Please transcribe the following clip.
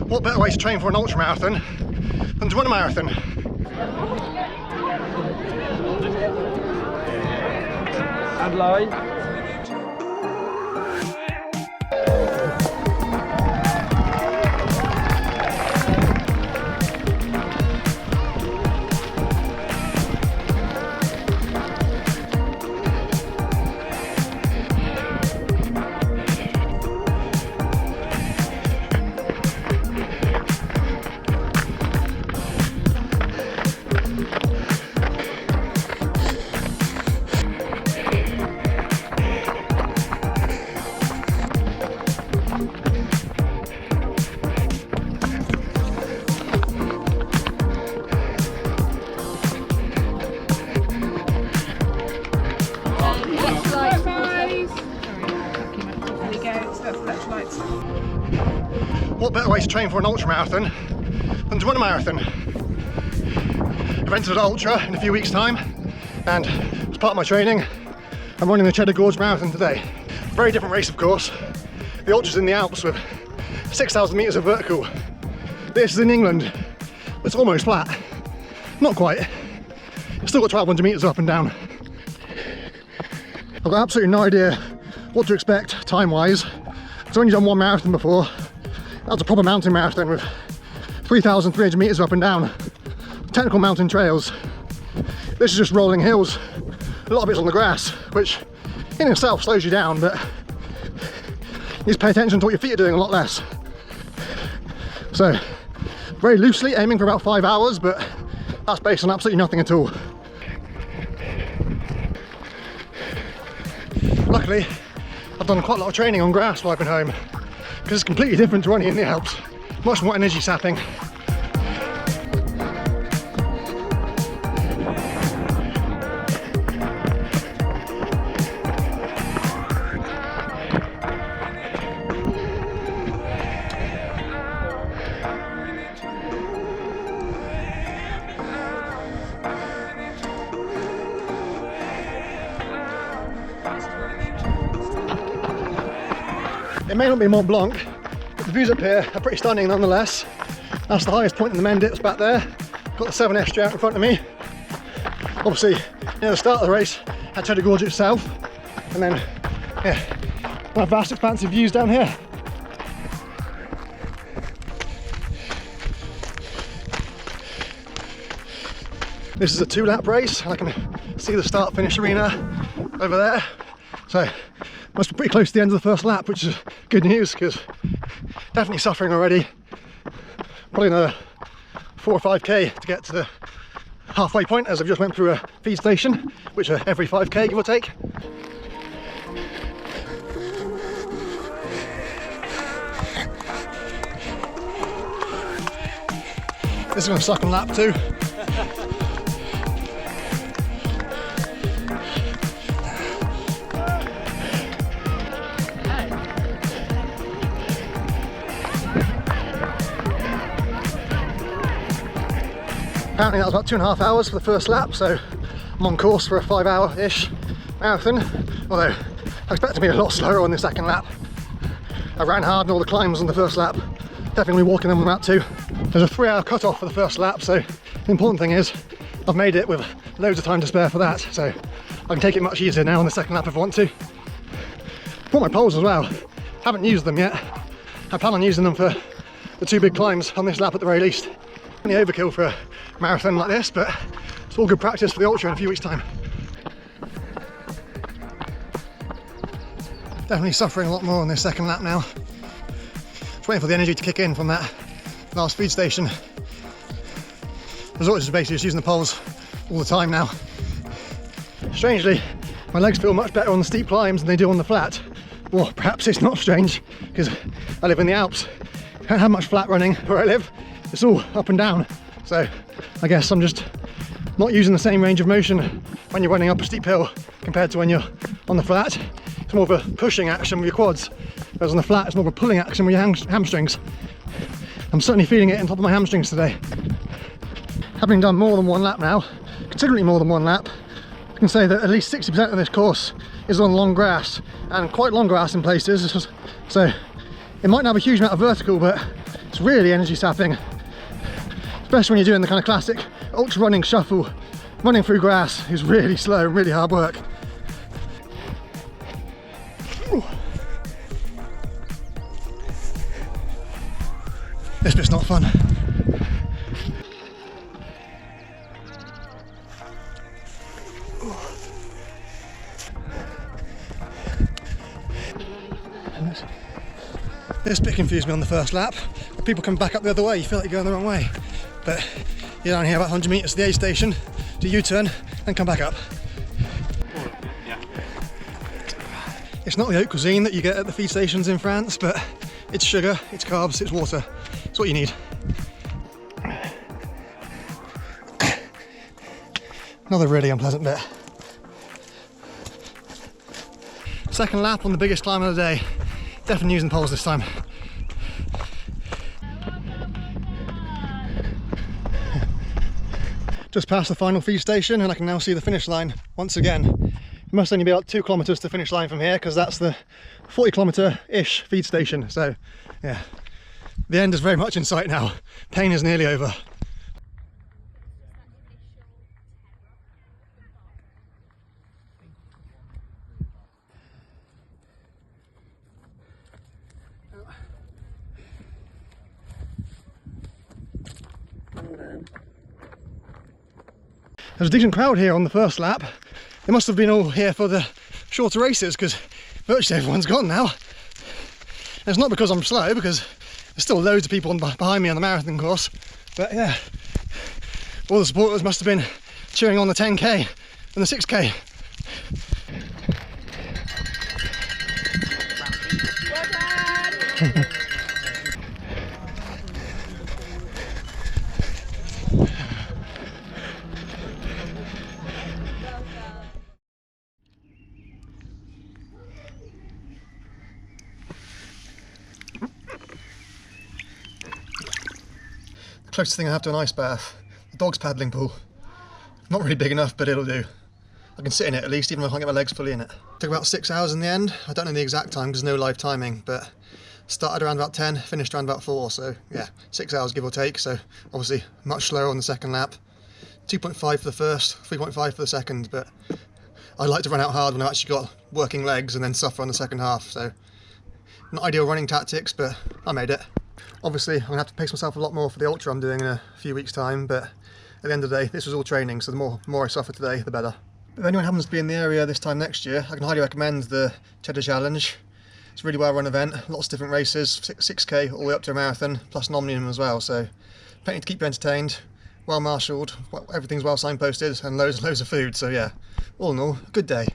What better way to train for an ultra marathon than to run a marathon? And line. What better way to train for an ultra marathon than to run a marathon? I've entered an ultra in a few weeks' time, and as part of my training, I'm running the Cheddar Gorge Marathon today. Very different race, of course. The ultra's in the Alps with 6,000 metres of vertical. This is in England. It's almost flat. Not quite. It's still got 1,200 metres up and down. I've got absolutely no idea what to expect time-wise. I've only done one marathon before. That was a proper mountain marathon with 3,300 metres up and down. Technical mountain trails. This is just rolling hills. A lot of it's on the grass, which in itself slows you down, but you need to pay attention to what your feet are doing a lot less. So, very loosely aiming for about 5 hours, but that's based on absolutely nothing at all. Luckily, I've done quite a lot of training on grass while I've been home, because it's completely different to running in the Alps. Much more energy sapping. It may not be Mont Blanc, but the views up here are pretty stunning nonetheless. That's the highest point in the Mendips back there. Got the 7S out in front of me. Obviously, near the start of the race, had Cheddar Gorge itself, and then, yeah, my vast expansive views down here. This is a 2-lap race, and I can see the start-finish arena over there. So, must be pretty close to the end of the first lap, which is good news, because definitely suffering already. Probably another 4 or 5k to get to the halfway point, as I've just went through a feed station, which are every 5k, give or take. This is going to suck on lap 2. Apparently that was about 2.5 hours for the first lap, so I'm on course for a 5-hour-ish marathon, although I expect to be a lot slower on the second lap. I ran hard on all the climbs on the first lap, definitely walking them on lap 2. There's a 3-hour cut-off for the first lap, so the important thing is I've made it with loads of time to spare for that, so I can take it much easier now on the second lap if I want to. Brought my poles as well, haven't used them yet. I plan on using them for the 2 big climbs on this lap at the very least. Only overkill for a marathon like this, but it's all good practice for the ultra in a few weeks' time. Definitely suffering a lot more on this second lap now. Just waiting for the energy to kick in from that last feed station. The result is basically just using the poles all the time now. Strangely, my legs feel much better on the steep climbs than they do on the flat. Well, perhaps it's not strange, because I live in the Alps. I don't have much flat running where I live. It's all up and down, so I guess I'm just not using the same range of motion when you're running up a steep hill compared to when you're on the flat. It's more of a pushing action with your quads, whereas on the flat it's more of a pulling action with your hamstrings. I'm certainly feeling it on top of my hamstrings today. Having done more than one lap now, considerably more than one lap, I can say that at least 60% of this course is on long grass, and quite long grass in places, so it might not have a huge amount of vertical, but it's It's really energy sapping, especially when you're doing the kind of classic ultra running shuffle. Running through grass is really slow, really hard work. Ooh. This bit's not fun. This bit confused me on the first lap. People come back up the other way, you feel like you're going the wrong way. But you're down here about 100 metres to the aid station, do U-turn, and come back up. Yeah. It's not the haute cuisine that you get at the feed stations in France, but it's sugar, it's carbs, it's water. It's what you need. Another really unpleasant bit. Second lap on the biggest climb of the day. Definitely using poles this time. Just past the final feed station and I can now see the finish line once again. It must only be about 2 kilometres to finish line from here because that's the 40 kilometre-ish feed station. So yeah, the end is very much in sight now. Pain is nearly over. There's a decent crowd here on the first lap. They must have been all here for the shorter races because virtually everyone's gone now. And it's not because I'm slow, because there's still loads of people behind me on the marathon course. But yeah, all the supporters must have been cheering on the 10k and the 6k. Closest thing I have to an ice bath, the dog's paddling pool. Not really big enough, but it'll do. I can sit in it at least, even if I can't get my legs fully in it. Took about 6 hours in the end. I don't know the exact time because there's no live timing, but started around about 10, finished around about 4, so yeah, 6 hours give or take, so obviously much slower on the second lap. 2.5 for the first, 3.5 for the second, but I like to run out hard when I've actually got working legs and then suffer on the second half, so not ideal running tactics, but I made it. Obviously, I'm going to have to pace myself a lot more for the ultra I'm doing in a few weeks' time, but at the end of the day, this was all training, so the more I suffer today, the better. If anyone happens to be in the area this time next year, I can highly recommend the Cheddar Challenge. It's a really well-run event, lots of different races, 6k all the way up to a marathon, plus an omnium as well, so plenty to keep you entertained, well-marshalled, everything's well signposted, and loads and loads of food, so yeah, all in all, a good day.